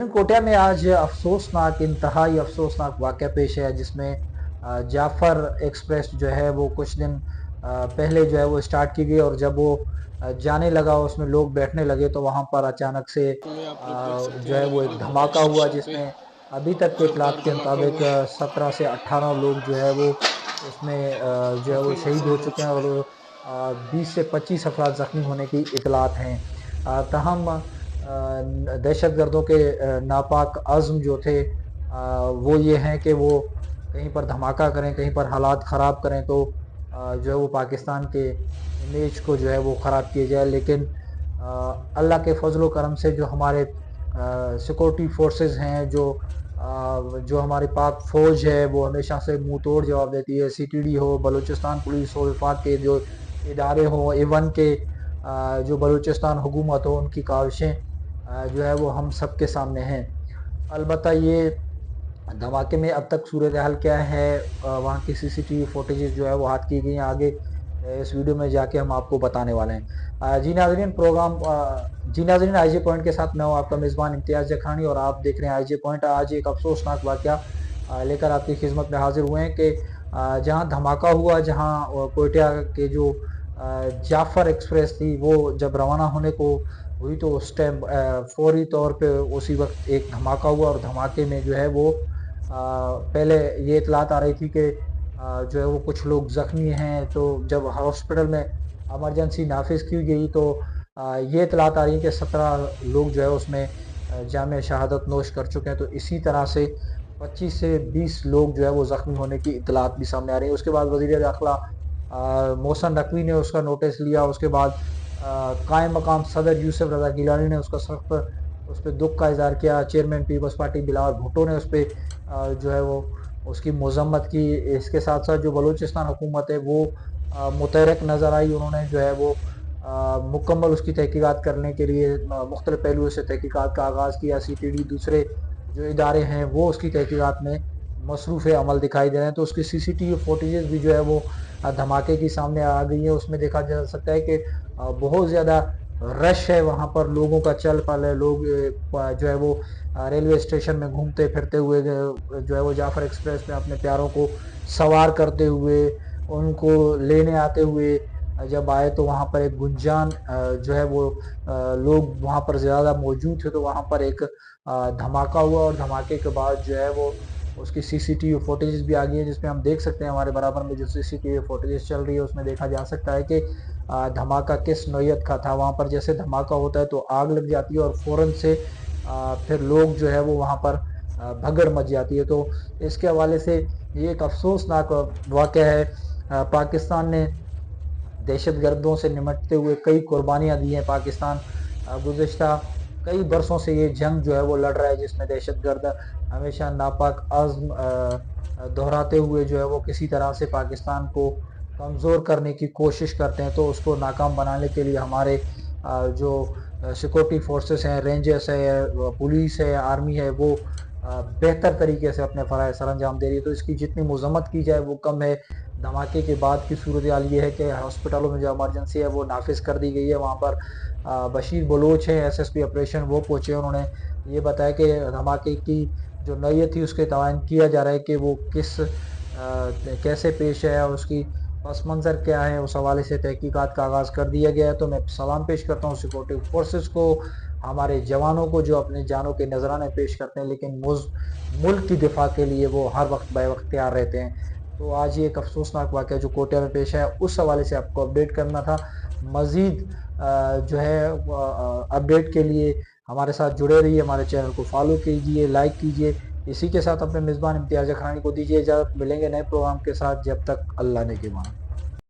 कोटिया में आज अफसोसनाक इंतहाई अफसोसनाक वाक़या पेश है जिसमें जाफ़र एक्सप्रेस जो है वो कुछ दिन पहले जो है वो स्टार्ट की गई और जब वो जाने लगा उसमें लोग बैठने लगे तो वहाँ पर अचानक से में आप लोग देख सकते जो है हैं वो रेलवे एक धमाका हुआ स्टेशन पे जिसमें अभी तक के इतलात जोरदार के धमाका मुताबिक हुआ है। 17 से 18 लोग जो है वो उसमें जो है वो काफी शहीद हो नुकसान हो चुके हैं चुका है। और 20 से 25 अफराद ज़ख्मी होने की इतलात हैं। तहम दहशत गर्दों के नापाक अज़्म जो थे वो ये हैं कि वो कहीं पर धमाका करें, कहीं पर हालात ख़राब करें तो जो है वो पाकिस्तान के इमेज को जो है वो ख़राब किया जाए। लेकिन अल्लाह के फजल करम से जो हमारे सिक्योरिटी फोर्सेस हैं, जो हमारी पाक फ़ौज है वो हमेशा से मुंह तोड़ जवाब देती है। सीटीडी हो, बलूचिस्तान पुलिस हो, विफाक के जो इदारे हों, एवन के जो बलूचिस्तान हुकूमत हो, उनकी काविशें जो है वो हम सब के सामने हैं। अलबत्ता ये धमाके में अब तक सूरत हाल क्या है, वहाँ की सीसीटीवी फुटेजेस जो है वो हाथ की गई हैं। आगे इस वीडियो में जाके हम आपको बताने वाले हैं। जी नाजरीन, आईजे पॉइंट के साथ मैं हूँ आपका मेज़बान इम्तियाज़ जखानी और आप देख रहे हैं आईजे पॉइंट। आज एक अफसोसनाक वाक़या लेकर आपकी खिदमत में हाजिर हुए हैं कि जहाँ धमाका हुआ, जहाँ कोयटा के जो जाफ़र एक्सप्रेस थी वो जब रवाना होने को हुई तो उस टाइम फौरी तौर पे उसी वक्त एक धमाका हुआ और धमाके में जो है वो पहले ये इतलात आ रही थी कि जो है वो कुछ लोग ज़ख्मी हैं। तो जब हॉस्पिटल में इमरजेंसी नाफिज की गई तो ये इतलात आ रही है कि 17 लोग जो है उसमें जामे शहादत नोश कर चुके हैं। तो इसी तरह से 25 से 20 लोग जो है वो ज़ख्मी होने की इतलात भी सामने आ रही है। उसके बाद वज़ीर दाखिला मोहसन नकवी ने उसका नोटिस लिया। उसके बाद कायम मकाम सदर यूसुफ रज़ा गिलानी ने उसका सख्त उस पर दुख का इजहार किया। चेयरमैन पीपल्स पार्टी बिलावल भुट्टो ने उस पर जो है वो उसकी मजम्मत की। इसके साथ साथ जो बलूचिस्तान हुकूमत है वो मुतहरक नज़र आई। उन्होंने जो है वो मुकम्मल उसकी तहकीकात करने के लिए मुख्तलिफ पहलुओं से तहकीकात का आगाज़ किया। सीटीडी दूसरे जो इदारे हैं वो उसकी तहकीकात में मसरूफ़ अमल दिखाई दे रहे हैं। तो उसकी सीसीटीवी फुटेजेस भी जो है वो धमाके की सामने आ गई है। उसमें देखा जा सकता है कि बहुत ज़्यादा रश है, वहाँ पर लोगों का चल पल है। लोग जो है वो रेलवे स्टेशन में घूमते फिरते हुए जो है वो जाफ़र एक्सप्रेस में अपने प्यारों को सवार करते हुए, उनको लेने आते हुए जब आए तो वहाँ पर एक गुंजान जो है वो लोग वहाँ पर ज़्यादा मौजूद थे। तो वहाँ पर एक धमाका हुआ और धमाके के बाद जो है वो उसकी सीसीटीवी फुटेजेस भी आ गई है, जिसमें हम देख सकते हैं हमारे बराबर में जो सीसीटीवी फुटेजेस चल रही है उसमें देखा जा सकता है कि धमाका किस नौयत का था। वहाँ पर जैसे धमाका होता है तो आग लग जाती है और फ़ौरन से फिर लोग जो है वो वहाँ पर भगड़ मच जाती है। तो इसके हवाले से ये एक अफसोसनाक वाक़या है। पाकिस्तान ने दहशत गर्दों से निमटते हुए कई कुर्बानियाँ दी हैं। पाकिस्तान गुज़िश्ता कई बरसों से ये जंग जो है वो लड़ रहा है, जिसमें दहशत गर्द हमेशा नापाक अज़्म दोहराते हुए जो है वो किसी तरह से पाकिस्तान को कमज़ोर करने की कोशिश करते हैं। तो उसको नाकाम बनाने के लिए हमारे जो सिक्योरिटी फोर्सेस हैं, रेंजर्स है, पुलिस है, आर्मी है, वो बेहतर तरीके से अपने फ़राइज़ सर अंजाम दे रही है। तो इसकी जितनी मज़म्मत की जाए वो कम है। धमाके के बाद की सूरत हाल ये है कि हॉस्पिटलों में जो इमरजेंसी है वो नाफिज कर दी गई है। वहाँ पर बशीर बलोच है, एसएसपी ऑपरेशन, वो पहुँचे। उन्होंने ये बताया कि धमाके की जो नौयत थी उसके तयन किया जा रहा है कि वो कैसे पेश है और उसकी पस मंज़र क्या है, उस हवाले से तहकीकात का आगाज़ कर दिया गया है। तो मैं सलाम पेश करता हूँ सिक्योरिटी फोर्सेस को, हमारे जवानों को जो अपने जानों के नजराने पेश करते हैं, लेकिन मुल्क की दिफा के लिए वो हर वक्त ब वक्त तैयार रहते हैं। तो आज ये एक अफसोसनाक वाक़या जो कोटिया में पेश है, उस हवाले से आपको अपडेट करना था। मज़ीद जो है अपडेट के लिए हमारे साथ जुड़े रहिए, हमारे चैनल को फॉलो कीजिए, लाइक कीजिए। इसी के साथ अपने मेज़बान इम्तियाज़ अखरानी को दीजिए इजाज़त। मिलेंगे नए प्रोग्राम के साथ, जब तक अल्लाह ने के माना।